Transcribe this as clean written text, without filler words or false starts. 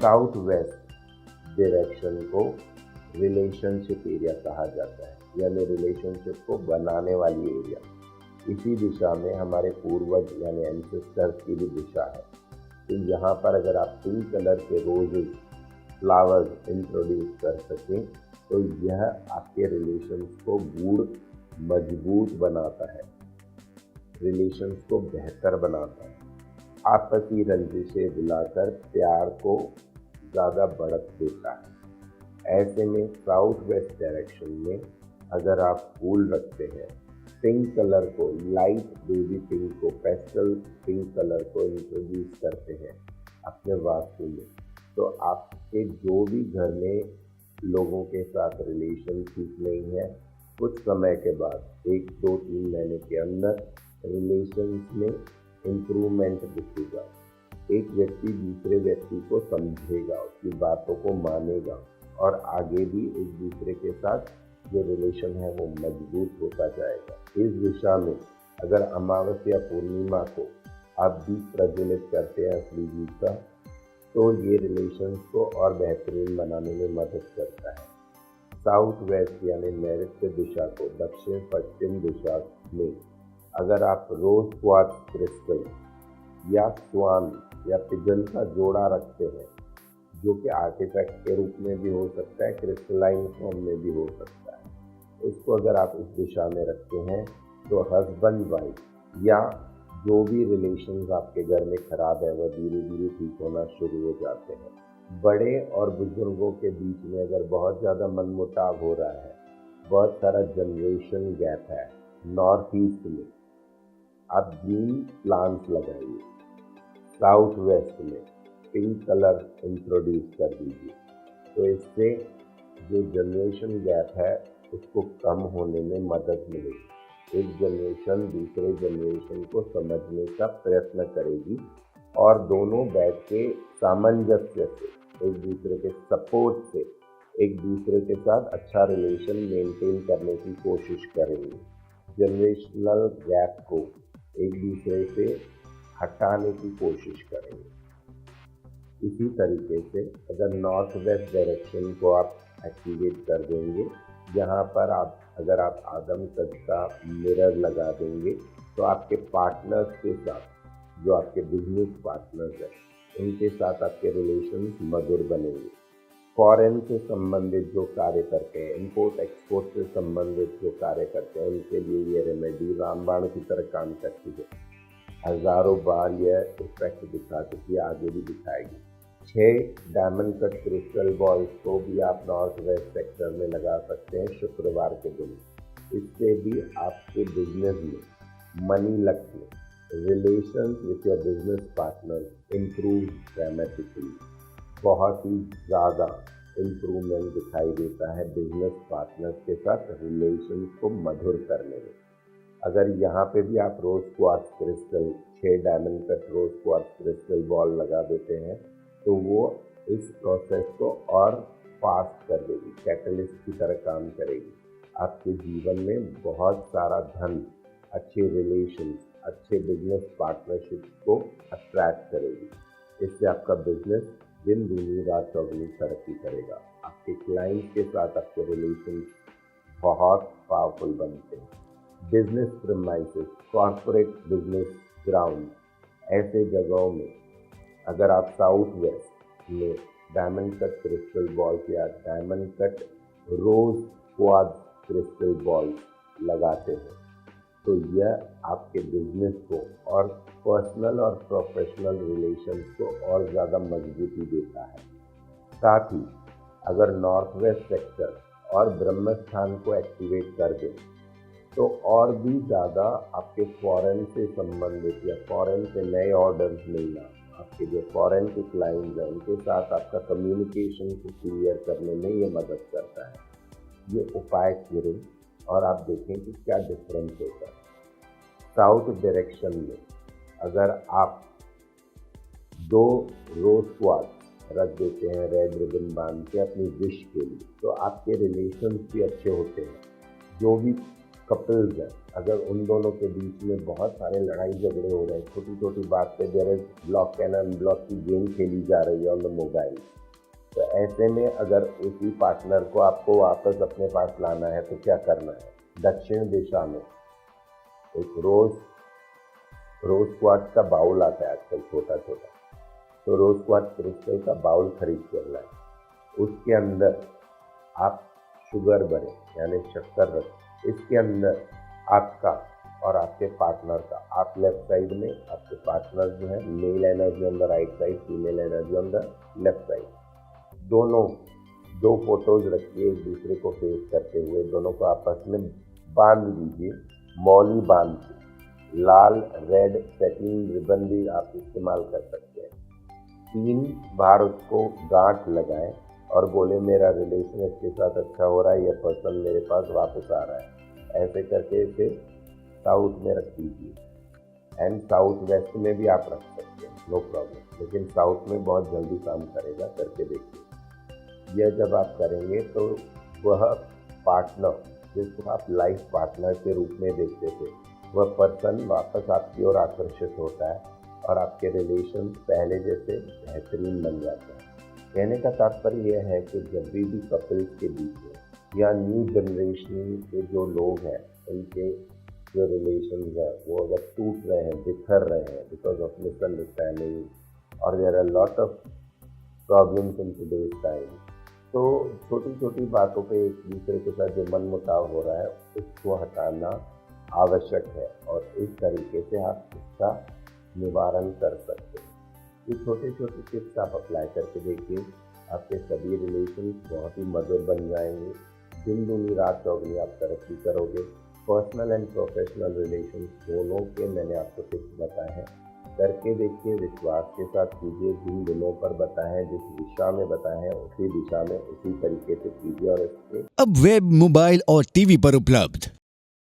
South west direction को relationship area कहा जाता है, यानी रिलेशनशिप को बनाने वाली एरिया। इसी दिशा में हमारे पूर्वज यानी एंसेस्टर्स की भी दिशा है। तो यहाँ पर अगर आप पिंक कलर के रोजेज फ्लावर्स इंट्रोड्यूस कर सकें तो यह आपके रिलेशंस को गूढ़ मजबूत बनाता है, रिलेशंस को बेहतर बनाता है, आपसी रंजिशें दिलाकर प्यार को ज़्यादा बढ़त देता है। ऐसे में साउथ वेस्ट डायरेक्शन में अगर आप फूल रखते हैं, पिंक कलर को, लाइट बेबी पिंक को, पेस्टल पिंक कलर को इंट्रोड्यूस करते हैं अपने वास्तु में, तो आपके जो भी घर में लोगों के साथ रिलेशन ठीक नहीं है, कुछ समय के बाद 1, 2, 3 महीने के अंदर रिलेशंस में इम्प्रूवमेंट दिखेगा। एक व्यक्ति दूसरे व्यक्ति को समझेगा, उसकी बातों को मानेगा और आगे भी एक दूसरे के साथ जो रिलेशन है वो मजबूत होता जाएगा। इस दिशा में अगर अमावस्या पूर्णिमा को आप दीप प्रज्वलित करते हैं असली घी का, तो ये रिलेशंस को और बेहतरीन बनाने में मदद करता है। साउथ वेस्ट यानी नैऋत्य दिशा को दक्षिण पश्चिम दिशा में अगर आप रोज क्वार्ट्ज क्रिस्टल या स्वान या पिजन का जोड़ा रखते हैं, जो कि आर्टिफैक्ट के रूप में भी हो सकता है, क्रिस्टलाइन फॉर्म में भी हो सकता है, उसको अगर आप इस दिशा में रखते हैं तो हस्बैंड वाइफ या जो भी रिलेशंस आपके घर में खराब है वह धीरे धीरे ठीक होना शुरू हो जाते हैं। बड़े और बुजुर्गों के बीच में अगर बहुत ज़्यादा मनमुटाव हो रहा है, बहुत सारा जनरेशन गैप है, नॉर्थ ईस्ट में आप ग्रीन प्लांट्स लगाइए, साउथ वेस्ट में पिंक कलर इंट्रोड्यूस कर दीजिए, तो इससे जो जनरेशन गैप है उसको कम होने में मदद मिलेगी। एक जनरेशन दूसरे जनरेशन को समझने का प्रयत्न करेगी और दोनों बैठ के सामंजस्य से, एक दूसरे के सपोर्ट से एक दूसरे के साथ अच्छा रिलेशन मेंटेन करने की कोशिश करेंगे। जनरेशनल गैप को एक दूसरे से हटाने की कोशिश करेंगे। इसी तरीके से अगर नॉर्थ वेस्ट डायरेक्शन को आप एक्टिवेट कर देंगे, यहाँ पर अगर आप आदम कद का मिरर लगा देंगे तो आपके पार्टनर्स के साथ, जो आपके बिजनेस पार्टनर्स हैं, उनके साथ आपके रिलेशंस मधुर बनेंगे। फॉरेन से संबंधित जो कार्य करते हैं, इंपोर्ट एक्सपोर्ट से संबंधित जो कार्य करते हैं, उनके लिए ये रेमेडी रामबाण की तरह काम करती है। हज़ारों बार यह इफेक्ट दिखा चुकी है, आगे भी दिखाएगी। 6 डायमंड कट क्रिस्टल बॉल्स को भी आप नॉर्थ वेस्ट सेक्टर में लगा सकते हैं शुक्रवार के दिन। इससे भी आपके बिजनेस में मनी लक में relation with your business partner improve dramatically, बहुत ही ज़्यादा इम्प्रूवमेंट दिखाई देता है बिजनेस पार्टनर्स के साथ रिलेशन को मधुर करने में। अगर यहाँ पे भी आप रोज क्वार्ट्ज क्रिस्टल 6 डायमंड कट रोज क्वार्ट्ज क्रिस्टल बॉल लगा देते हैं तो वो इस प्रोसेस को और फास्ट कर देगी, कैटलिस्ट की तरह काम करेगी। आपके जीवन में बहुत सारा धन, अच्छे रिलेशन, अच्छे बिजनेस पार्टनरशिप को अट्रैक्ट करेगी। इससे आपका बिजनेस दिन दूनी रात चौगुनी तरक्की करेगा। आपके क्लाइंट के साथ आपके रिलेशन बहुत पावरफुल बनते हैं। Business premises, corporate business ground, ऐसे जगहों में अगर आप साउथ वेस्ट में डायमंड कट क्रिस्टल बॉल्स या डायमंड कट रोज क्वार्ट्ज क्रिस्टल बॉल्स लगाते हैं तो यह आपके बिजनेस को और पर्सनल और प्रोफेशनल रिलेशंस को और ज़्यादा मजबूती देता है। साथ ही अगर नॉर्थ वेस्ट सेक्टर और ब्रह्म स्थान को एक्टिवेट कर दें तो और भी ज़्यादा आपके फॉरेन से संबंधित या फॉरेन से नए ऑर्डर्स मिलना, आपके जो फॉरेन के क्लाइंट्स हैं उनके साथ आपका कम्युनिकेशन को क्लियर करने में ये मदद करता है। ये उपाय करें और आप देखें कि क्या डिफरेंस होता है। साउथ डायरेक्शन में अगर आप 2 रोज क्वार्ट्ज रख देते हैं रेड रिबन बांध के अपनी विश के लिए, तो आपके रिलेशंस भी अच्छे होते हैं। जो भी कपल्स हैं, अगर उन दोनों के बीच में बहुत सारे लड़ाई झगड़े हो रहे हैं, छोटी छोटी बात पे there is block and unblock की गेम खेली जा रही है ऑन द मोबाइल, तो ऐसे में अगर उसी पार्टनर को आपको वापस अपने पास लाना है तो क्या करना है? दक्षिण दिशा में एक रोज क्वार्ट्ज का बाउल आता है आजकल छोटा छोटा, तो रोज क्वार्ट्ज क्रिस्टल का बाउल खरीद कर लाए, उसके अंदर आप शुगर भरें यानी शक्कर रखें, इसके अंदर आपका और आपके पार्टनर का, आप लेफ्ट साइड में, आपके पार्टनर जो है mail energy on the right side, female energy on the left side, दोनों दो फोटोज रखिए एक दूसरे को फेस करते हुए, दोनों को आपस में बांध दीजिए, मौली बांध के, लाल रेड सेटिंग रिबन भी आप इस्तेमाल कर सकते हैं। 3 बार उसको गांठ लगाएं और बोले मेरा रिलेशन इसके साथ अच्छा हो रहा है, यह पर्सन मेरे पास वापस आ रहा है। ऐसे करके इसे साउथ में रख दीजिए एंड साउथ वेस्ट में भी आप रख सकते हैं, नो प्रॉब्लम, लेकिन साउथ में बहुत जल्दी काम करेगा, करके देखिए। यह जब आप करेंगे तो वह पार्टनर जिसको आप लाइफ पार्टनर के रूप में देखते थे, वह पर्सन वापस आपकी ओर आकर्षित होता है और आपके रिलेशन पहले जैसे बेहतरीन बन जाते हैं। कहने का तात्पर्य यह है कि जब भी कपल्स के बीच में या न्यू जनरेशन के जो लोग हैं उनके जो रिलेशंस हैं वो अगर टूट रहे हैं, बिखर रहे हैं बिकॉज ऑफ मिसअंडरस्टैंडिंग और there are lot of problems in today's time, तो छोटी छोटी बातों पे एक दूसरे के साथ जो मनमुटाव हो रहा है उसको हटाना आवश्यक है और इस तरीके से आप इसका निवारण कर सकते हैं। ये छोटे छोटे टिप्स आप अप्लाई करके देखिए, आपके सभी रिलेशन बहुत ही मधुर बन जाएंगे, दिन दूनी रात चौगनी आप तरक्की करोगे। पर्सनल एंड प्रोफेशनल रिलेशन दोनों के मैंने आपको टिप्स बताए हैं, करके देखिए, विश्वास के साथ कीजिए, जिन दिनों पर बताए हैं, जिस दिशा में बताए हैं उसी दिशा में उसी तरीके से कीजिए और इसके अब वेब, मोबाइल और टीवी पर उपलब्ध